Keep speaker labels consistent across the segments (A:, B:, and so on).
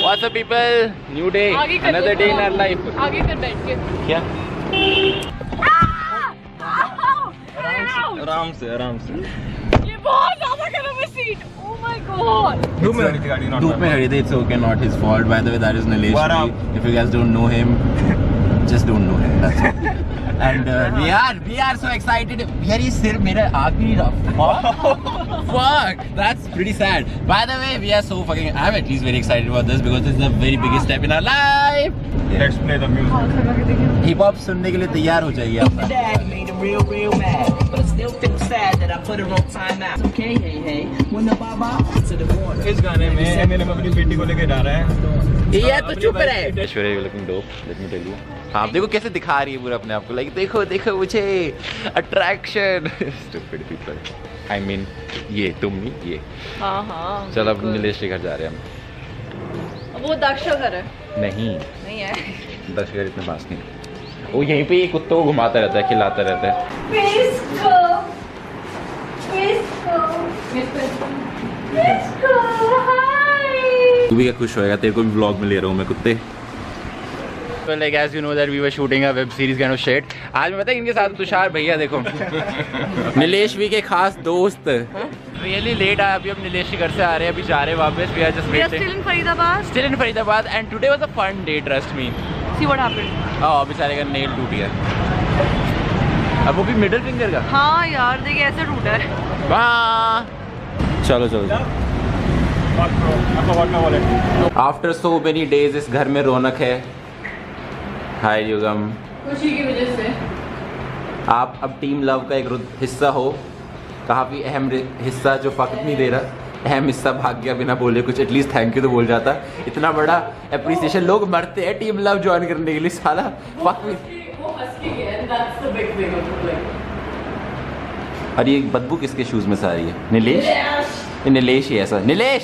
A: What's up people? New day, another day in our life.
B: आगे कर बैठ के
A: क्या?
C: आराम से
B: ये बहुत ज़्यादा गर्म है सीट. Oh my god.
C: धूप में खड़ी थी गाड़ी.
A: धूप में खड़ी थी. It's okay, not his fault. By the way, that is Nilesh. If you guys don't know him, just don't know him. That's all. And we are so excited. यार ये सिर्फ मेरा आग नहीं रहा. Fuck, that's pretty sad. By the way, we are so fucking. I'm at least very excited about this because this is the very biggest step in our life.
C: Let's play the music.
A: Hip hop सुनने के लिए तैयार हो जाइए आप.
D: Dad made him real mad, but I still feel sad that I put her on timeout. Okay, hey, when the baba to the water.
C: इस गाने में मेरे अपनी बेटी को लेके जा रहा है.
A: ये तो चुप रहे. Aishwarya you looking dope. Let me tell you. हाँ देखो कैसे दिखा रही है पूरा अपने आप को. Like देखो मुझे attraction. Stupid people. I mean ये तुम नहीं ये.
B: हाँ.
A: चल अब नीलेश के घर जा रहे हैं हम.
B: वो दक्ष का घर है.
A: नहीं
B: है.
A: दक्ष घर इतने पास नहीं. वो यहीं पे कुत्तों को घुमाता रहता है, खिलाता रहता है. तू भी क्या खुश होएगा, तेरे को भी व्लॉग में ले रहा हूँ मैं कुत्ते. Well, like as you know that we were shooting a web series kind of shit. आज मैं पता है इनके साथ तुषार भैया देखो. नीलेश भी के खास दोस्त. Really late आया अभी, अब नीलेश के घर से आ रहे हैं, अभी जा रहे हैं वापस. We are just
B: We are
A: waiting.
B: still in Faridabad.
A: Still in Faridabad and today was a fun day, trust me.
B: See what happened.
A: Oh, बेचारे का नेल टूट गया. अब वो भी मिडिल फिंगर का.
B: हाँ यार देख ऐसे टूटा है.
A: वाह. चलो. After so many days इस घर में रौनक है. हाय युगम.
B: खुशी की वजह से.
A: आप अब टीम लव का एक हिस्सा हो. काफ़ी अहम हिस्सा जो फ़क्त नहीं दे रहा. अहम हिस्सा भाग गया बिना बोले कुछ. एटलीस्ट थैंक यू तो बोल जाता. इतना बड़ा अप्रिसिएशन. लोग मरते हैं टीम लव ज्वाइन करने के लिए. साला फक में. और ये बदबू किसके शूज़ में से आ रही है? नीलेश. नीलेश ही ऐसा. Nilesh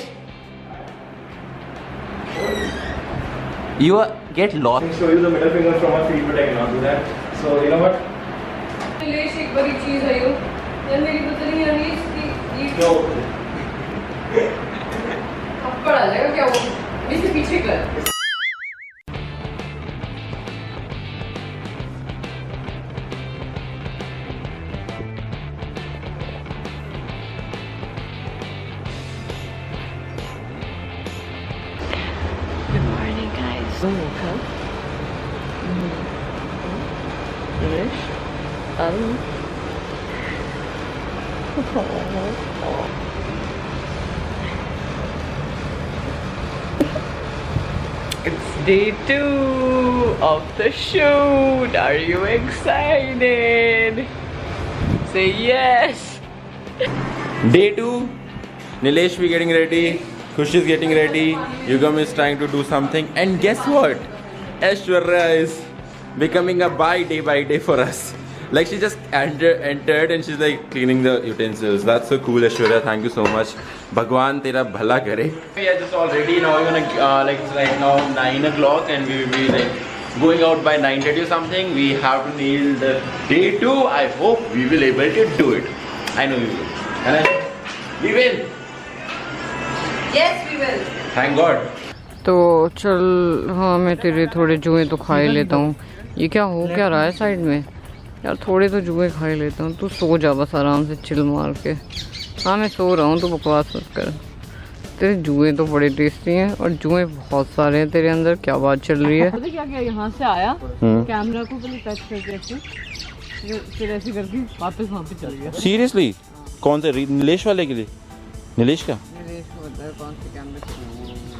A: you get lost.
C: I can show you the middle finger from my feet, but I cannot do that. So you know what?
B: Nilesh एक बड़ी चीज है यो. यार मेरी पता नहीं यार ये
C: No.
B: थप्पड़ आ जाएगा क्या वो? इससे पीछे कर. Good morning, guys. Welcome. English. It's day 2 of the shoot. Are you excited? Say yes.
A: Day 2. Nilesh be getting ready. Kush is getting ready. Yugam is trying to do something. And guess what? Aishwarya is becoming a day by day for us. Like she just entered and she's like cleaning the utensils. That's so cool, Aishwarya. Thank you so much. Bhagwan tera bhala kare. We are just all ready now. We're gonna like it's right now 9 o'clock and we will be like going out by 9:30 or something. We have to nail the day 2. I hope we will able to do it. I know we will. And we will.
B: Yes, we will.
A: Thank God.
E: तो चल. हाँ मैं तेरे थोड़े जुए तो खा ही लेता हूँ. ये क्या हो क्या रहा है साइड में यार? थोड़े तो जुए खा ही लेता हूँ. तू सो जा बस आराम से चिल मार के. हाँ मैं सो रहा हूँ, तो बकवास मत कर. तेरे जुए तो बड़े टेस्टी हैं और जुए बहुत सारे हैं तेरे अंदर. क्या बात चल रही है?
B: क्या यहाँ से आया कैमरा को पहले टच करके फिर ऐसे करके वापस वहाँ पे चल गया.
A: Seriously? कौन से नीलेश वाले के लिए? नीलेश का?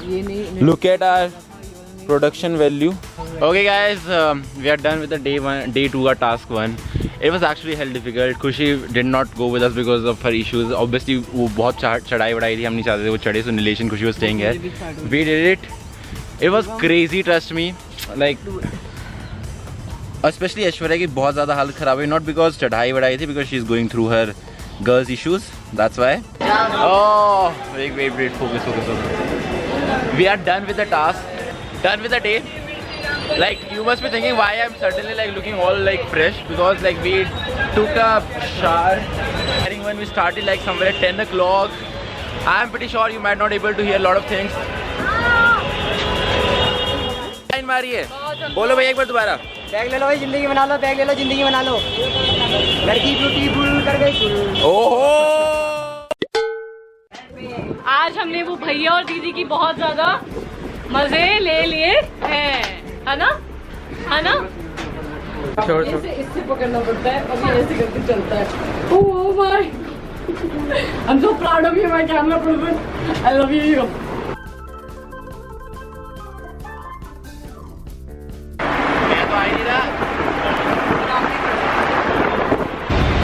B: ये नहीं.
A: Look at our production value. Okay guys, we are done with the day 2 का task 1. It was actually hell difficult. Khushi did not go with us because of her issues. Obviously वो बहुत चढ़ाई वढ़ाई थी, हम नहीं चाहते थे वो चढ़े. So Nilesh and Khushi was staying here. We did it. It was crazy, trust me. Like especially Aishwarya की बहुत ज़्यादा हालत ख़राब हुई. Not because चढ़ाई वढ़ाई थी, because she is going through her girls issues. That's why. Oh, wait. Focus. We are done with the task. Done with the day. Like you must be thinking why I'm suddenly like looking all like fresh, because like we took a shower. I think when we started like somewhere at 10 o'clock. I'm pretty sure you might not able to hear a lot of things. में आ रही है? बोलो भाई एक बार दोबारा।
F: Bag ले लो भाई, जिंदगी बना लो, बैग ले लो, जिंदगी बना लो। लड़की ब्यूटीफुल कर गई।
A: ओहो,
B: आज हमने वो भैया और दीदी की बहुत ज्यादा मजे ले लिए हैं, है ना? है ना? इससे पकड़ना पड़ता है और ये ऐसे करके चलता है। Oh my, I'm so proud of you, my camera person. I love you.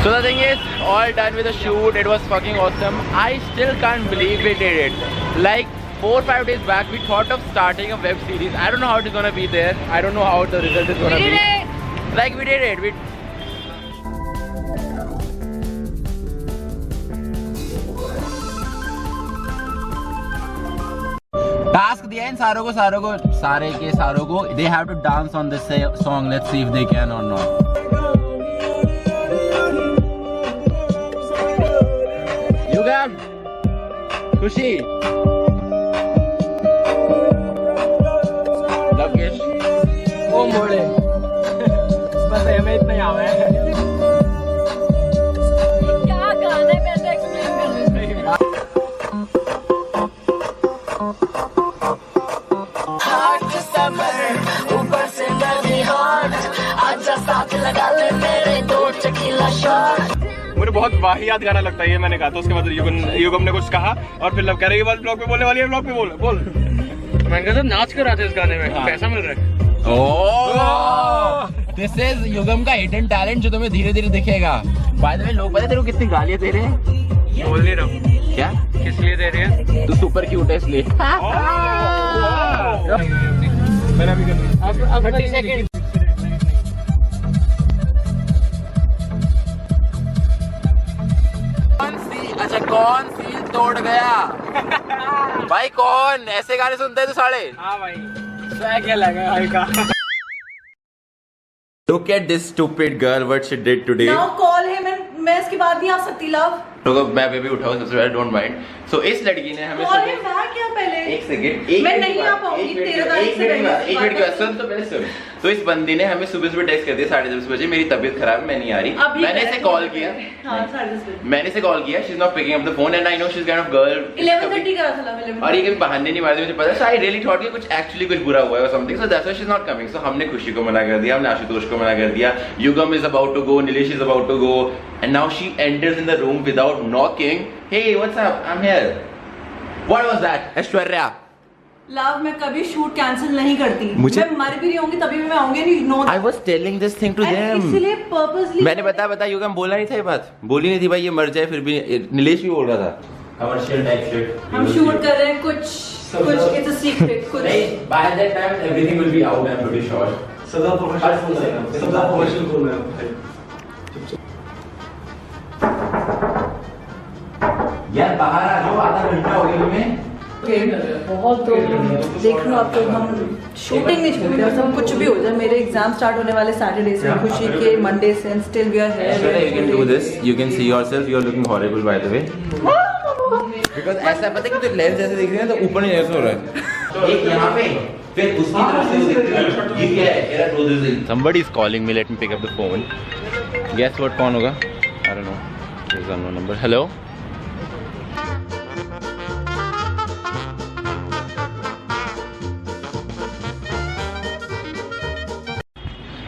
A: So the thing is, all done with the shoot. It was fucking awesome. I still can't believe we did it. Like 4 or 5 days back, we thought of starting a web series. I don't know how it is gonna be there. I don't know how the result is gonna be.
B: We did it.
A: Like we did it. Task दिया इन सारों को they have to dance on this song. Let's see if they can or not. Yugam, Khushi, Lovekesh,
F: ओ मोड़े बस हमें इतना ही आवा है.
B: क्या गाना है, मैं तो एक्सप्लेन कर रही हूँ.
D: ऊपर से गर्मी हॉट, आजा साथ लगा ले मेरे 2 टकीला शॉट.
C: मुझे बहुत वाहियात गाना लगता है ये, मैंने कहा. तो उसके बाद युगम ने कुछ कहा और फिर लव कह रही है ब्लॉग पे बोलने वाली है. ब्लॉग पे बोल.
F: मैंने कहा नाच कर आते इस गाने में.
C: हाँ.
F: पैसा मिल रहा है.
A: दिस इज युगम का हिडन टैलेंट जो तुम्हें धीरे धीरे दिखेगा. बाय द वे, लोग पता तेरे को कितनी गालियां दे रहे हैं?
F: बोल नहीं रहा.
A: क्या?
F: किस लिए दे रहे हैं?
A: तू सुपर क्यूट है इसलिए.
C: मैंने अभी कर दी.
F: अब 30 सेकंड.
A: कौन सील तोड़ गया? भाई कौन ऐसे गाने सुनते हैं तो साले?
F: हाँ भाई, स्वैग लगा हल्का.
A: Look at this stupid girl, what she did today.
G: Now call him and मैं इसके बाद नहीं आ सकती लव.
A: तो मैं बेबी उठाओ सबसे पहले, डोंट माइंड. सो इस लड़की ने हमें
G: कॉल हिम बैक क्या पहले.
A: एक सेकंड,
G: मैं नहीं आ पाऊंगी 13 तारीख से.
A: एक मिनट की सुन तो पहले सुन. तो इस बंदी ने हमें सुबह सुबह टेक्स्ट कर दिया 10:30 बजे, मेरी तबीयत खराब है, मैं नहीं आ रही. मैंने इसे कॉल किया.
G: हाँ 10:30 बजे.
A: मैंने इसे कॉल किया. She is not picking up the phone and I know she is kind of girl.
G: 11:30 करा था लव.
A: और ये कभी बहाने नहीं मारती, मुझे पता है. आई रियली थॉट कि कुछ एक्चुअली कुछ बुरा हुआ है और something. So that's why she is not coming. So हमने खुशी को मना कर दिया, हमने आशुतोष को मना कर दिया. Yugam is about to go, Nilesh is about to go, and now she enters in the room without knocking. Hey what's up, I am here. What was that? Aishwarya,
G: love मैं कभी शूट कैंसिल नहीं करती.
A: मुझे-
G: मैं मर भी रही होंगी तभी भी मैं आऊंगी नहीं. No
A: I was telling this thing to them.
G: इसलिए पर्पसली
A: मैंने बता युगम बोला नहीं था ये बात, बोली नहीं थी भाई ये मर जाए. फिर भी निलेश भी बोल रहा था कमर्शियल टाइप शिट.
G: हम शूट कर रहे हैं कुछ इट्स अ सीक्रेट कुछ.
A: By that time everything will be out. I am pretty sure.
C: सदा प्रोफेशनल खोलना है.
A: यार बाहर आ जाओ, आधा घंटा हो गया तुम्हें.
B: बहुत
G: देख लो आप तो हम शूटिंग नहीं छोड़ रहे. सब कुछ भी हो जाए. मेरे एग्जाम स्टार्ट होने वाले सैटरडे से, खुशी के मंडे से, and still we are
A: Ashwarya, you can do this. You can see yourself. You are looking horrible, by the way. Because ऐसा पता है कि तो लेंस ऐसे दिख रही है तो ऊपर नहीं ऐसे हो रहा है. एक यहाँ पे, फिर उसकी तरफ से दिख रही है. ये क्या है? मेरा close is in. Somebody is calling me. Let me pick up the phone. Guess what? कौन होगा? I don't know. There's no number. Hello.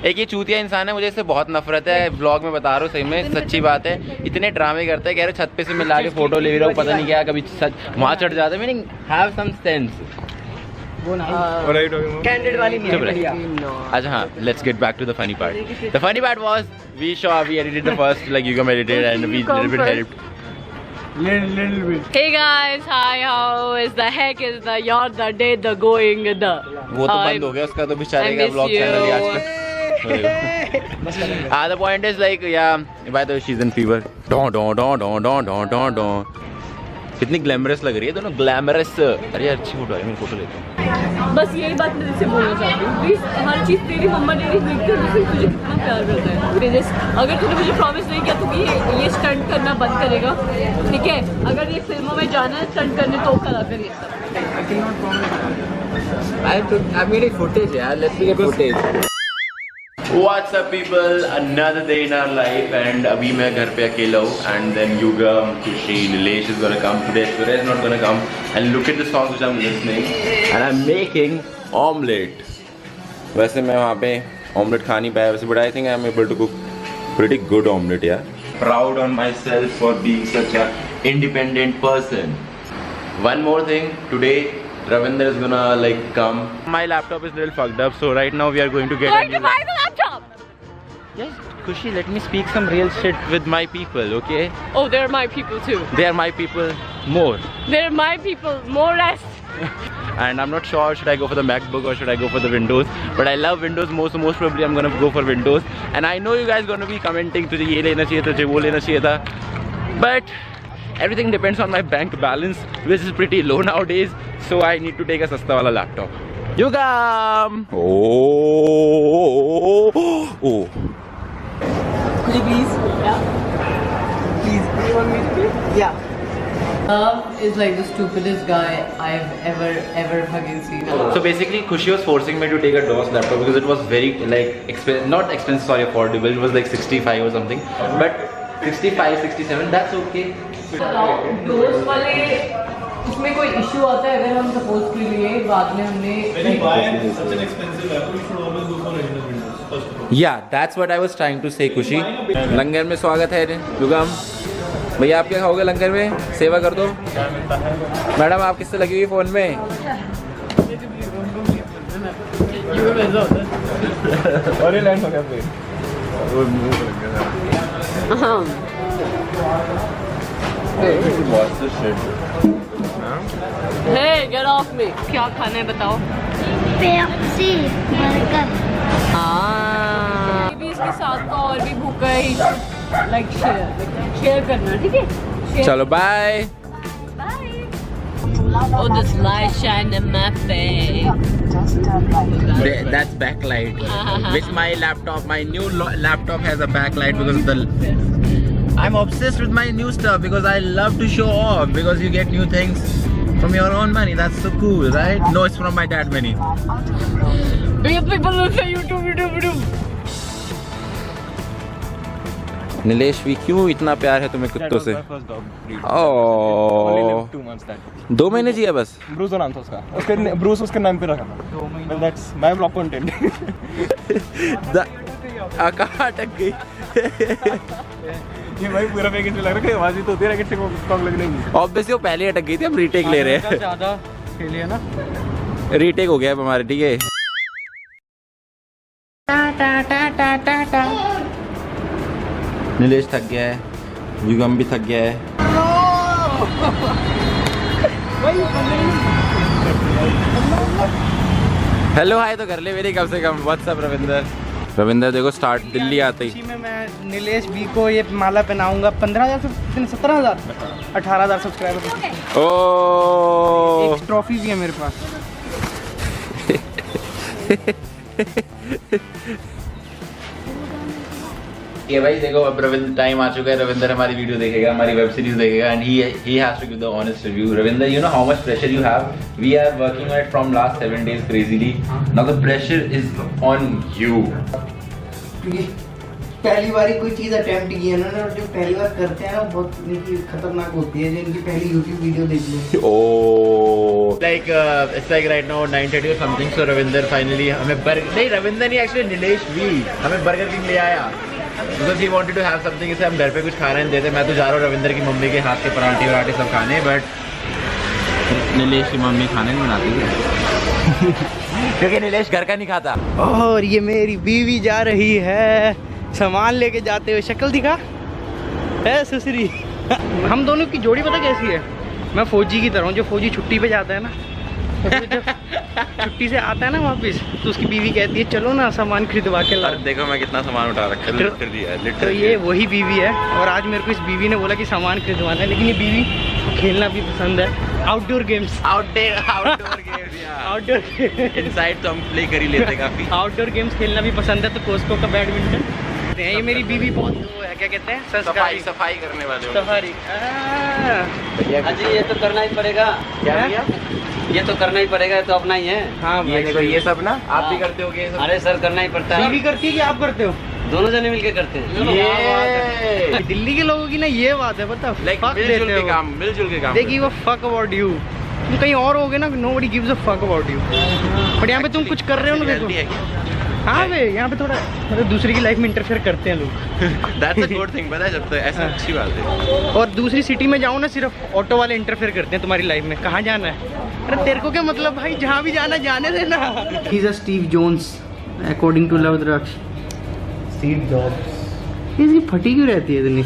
A: एक ये चूतिया इंसान है, मुझे इससे बहुत नफरत है. ब्लॉग में बता रहा हूँ, सही में सच्ची बात है. इतने ड्रामे करता है, कह रहे छत पे से मिला के फोटो ले रहा हूँ, पता नहीं क्या, कभी सच वहाँ चढ़ जाता है. Meaning have some sense.
F: Candidate वाली नहीं
A: चुप रहे.
F: है.
A: अच्छा हाँ, let's get back to the funny part. The funny part was we edited the first like Yugam edited and we little bit helped.
F: Little bit.
B: Hey guys, hi, how is the heck is the you're the day the going the.
A: वो तो बंद हो गया उसका तो बेचारे का blog channel ही आजकल. The point is like, yeah, by the way, she's in fever. Don. कितनी ग्लैमरस लग रही है दोनों, ग्लैमरस। अरे यार अच्छी फोटो है, मैं फोटो लेता हूँ।
B: बस यही बात मैं तुझसे बोलना चाहती हूँ, प्लीज हर चीज़ तेरी मम्मा डैडी देखते हैं तो तुझे कितना प्यार करता है। प्लीज अगर तूने मुझे प्रॉमिस नहीं किया तो कि ये स्टंट करना बंद करेगा, ठीक है? अगर ये फिल्मों में जाना है स्टंट करने तो करा कर ये सब।
F: I made a footage, yeah. Let's get footage.
A: What's up people, another day in our life and अभी मैं घर पे अकेला हूँ and then Yugam, Kushi, Nilesh is gonna come today, Surya is not gonna come and look at the songs which I'm listening and I'm making omelette. वैसे मैं वहाँ पे omelette खा नहीं पाया वैसे but I think I'm able to cook pretty good omelette, yeah. Proud on myself for being such a independent person. One more thing, today Ravinder is gonna like come. My laptop is a little fucked up, so right now we are going to get.
B: Going to buy the laptop.
A: Yes, Kushi, let me speak some real shit with my people, okay?
B: Oh, they're my people too.
A: They are my people more.
B: They're my people more less.
A: And I'm not sure should I go for the MacBook or should I go for the Windows. But I love Windows more, so most probably I'm gonna go for Windows. And I know you guys gonna be commenting तुझे ये लेना चाहिए था, तुझे वो लेना चाहिए था. But everything depends on my bank balance, which is pretty low nowadays. So I need to take a सस्ता वाला laptop. Yugam! Oh.
G: Could you please? Yeah. Please. Do you want me to please? Yeah. Is like the stupidest guy I've ever fucking seen.
A: So basically, Kushi was forcing me to take a DOS laptop because it was very like not expensive, sorry, affordable. It was like 65 or something. But 65, 67, that's okay.
B: दोस्त वाले उसमें कोई issue आता है अगर हम suppose के लिए बाद में हमने
A: Yeah, that's what I was trying to say, Kushi. लंगर में स्वागत है युगम भैया, आप क्या खाओगे लंगर में? सेवा कर दो। मैडम आप किससे लगी हुई फोन में?
C: और ये लैंड हो गया पे
B: Hey, get off me. क्या खाना है बताओ?
H: Pepsi, burger.
B: भी इसके साथ का और भी भूखा है, लाइक शेयर करना, ठीक है?
A: चलो bye.
B: Oh, this light shine in my face.
A: That's backlight. Which my laptop, my new laptop has a backlight because of the. I'm obsessed with my new stuff because I love to show off because you get new things from your own money. That's so cool, right? No, it's from my dad money.
B: Because people will say YouTube.
A: Nilesh भी क्यों इतना प्यार है तुम्हें कुत्तों से? ओह 2 महीने जिया बस।
C: ब्रूसो नाम था उसका, ब्रूस उसके नाम पे रखा था। That's my vlog content.
A: कहाँ अटक गई?
C: ये भाई पूरा पैकेज लग रहा है, आवाज ही तो होती है रैकेट से कम लग रही है।
A: ऑब्वियसली वो पहले अटक गई थी, हम रीटेक ले रहे हैं।
C: ज्यादा के लिए ना
A: रीटेक हो गया अब हमारे, ठीक है। नीलेश थक गया है, युगम भी थक गया है। हेलो हाय तो कर ले मेरी कम से कम। व्हाट्सअप रविंदर देखो स्टार्ट दिल्ली आते ही
F: में मैं नीलेश बी को ये माला पहनाऊंगा। 15,000 से 17,000 18,000 सब्सक्राइबर।
A: ओ
F: एक ट्रॉफी भी है मेरे पास।
A: ये भाई देखो अब रविंद्र टाइम आ चुका है, रविंदर हमारी वीडियो देखेगा, हमारी वेब सीरीज देखेगा and he has to give the honest review. Ravinder, you know how much pressure you have? We are working on it from last 7 days crazily. Now the pressure is on you.
F: पहली बार कोई चीज attempt की है ना, जो पहली बार करते हैं ना बहुत इनकी खतरनाक होती है, जो इनकी पहली YouTube वीडियो देख लो।
A: Oh, like it's like right now 9:30 or something. So Ravinder finally हमें नहीं Ravinder नहीं actually Nilesh भी हमें बर्गर किंग ले आया because he wanted to have something. इसे हम घर पे कुछ खाना नहीं देते। मैं तो जा रहा हूँ रविंदर की मम्मी के हाथ के पराठे वराठे सब खाने, बट नीलेश की मम्मी खाने नहीं बनाती क्योंकि नीलेश घर का नहीं खाता।
F: और ये मेरी बीवी जा रही है सामान लेके जाते हुए। शक्ल दिखा है सुसरी। हम दोनों की जोड़ी पता कैसी है? मैं फौजी की तरह हूँ, जो फौजी छुट्टी पे जाता है ना, तो जब छुट्टी से आता है ना वापस, तो उसकी बीवी कहती है चलो ना सामान खरीदवा के ला।
A: देखो मैं कितना सामान उठा रखा है,
F: तो ये वही बीवी है। और आज मेरे को इस बीवी ने बोला कि सामान खरीदवाना है, लेकिन ये बीवी खेलना भी पसंद है। Outdoor games
A: outdoor games
F: outdoor
A: inside तो हम प्ले कर ही लेते काफी।
F: आउटडोर गेम्स खेलना भी पसंद है, तो कोस्को का बैडमिंटन। ये मेरी बीवी बहुत वो है, क्या कहते हैं, संस्कारी,
A: सफाई करने वाले
F: सफारी।
I: अजी ये तो करना ही पड़ेगा।
A: क्या भैया?
I: ये तो करना ही पड़ेगा, ये तो अपना ही है।
F: हाँ
A: ये देखो ये सब ना आप भी करते होगे ये सब?
I: अरे सर करना ही पड़ता है।
F: बीवी करती है कि आप करते हो?
I: दोनों जने मिलके करते हैं।
A: ये
F: दिल्ली के लोगों की ना ये बात है, पता
A: लाइक
F: fuck
A: मिलजुल
F: देते
A: के
F: हो।
A: काम, मिलजुल के काम।
F: They give a fuck about you। तुम कहीं और होगे ना, nobody gives a fuck about you। But यहाँ पे तुम कुछ कर रहे हो ना,
A: Healthy है
F: देखो।
A: क्या?
F: हाँ बे, यहाँ पे थोड़ा मतलब दूसरे की लाइफ में इंटरफेयर करते हैं लोग।
A: That's a good thing, पता है, जब तो ऐसा अच्छी बात है।
F: और दूसरी सिटी में जाओ ना, सिर्फ ऑटो वाले इंटरफेयर करते हैं तुम्हारी लाइफ में। कहाँ जाना है? अरे तेरे को क्या मतलब भाई, जहाँ भी जाना जाने देना। He's a Steve Jones, according to Love Draksh। Steve Jobs। इसकी फटी क्यों रहती है इतनी?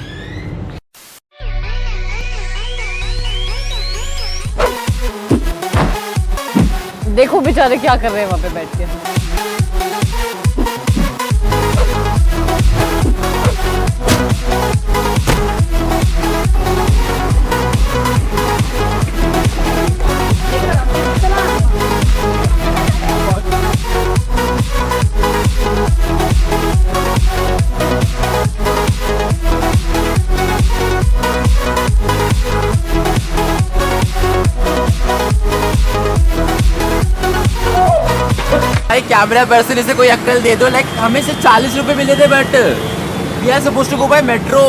B: देखो बेचारे क्या कर रहे हैं वहाँ पे बैठ के।
A: भाई कैमरा पर्सन इसे कोई अक्कल दे दो, लाइक हमें सिर्फ 40 रुपए मिले थे, but we are supposed to go by metro.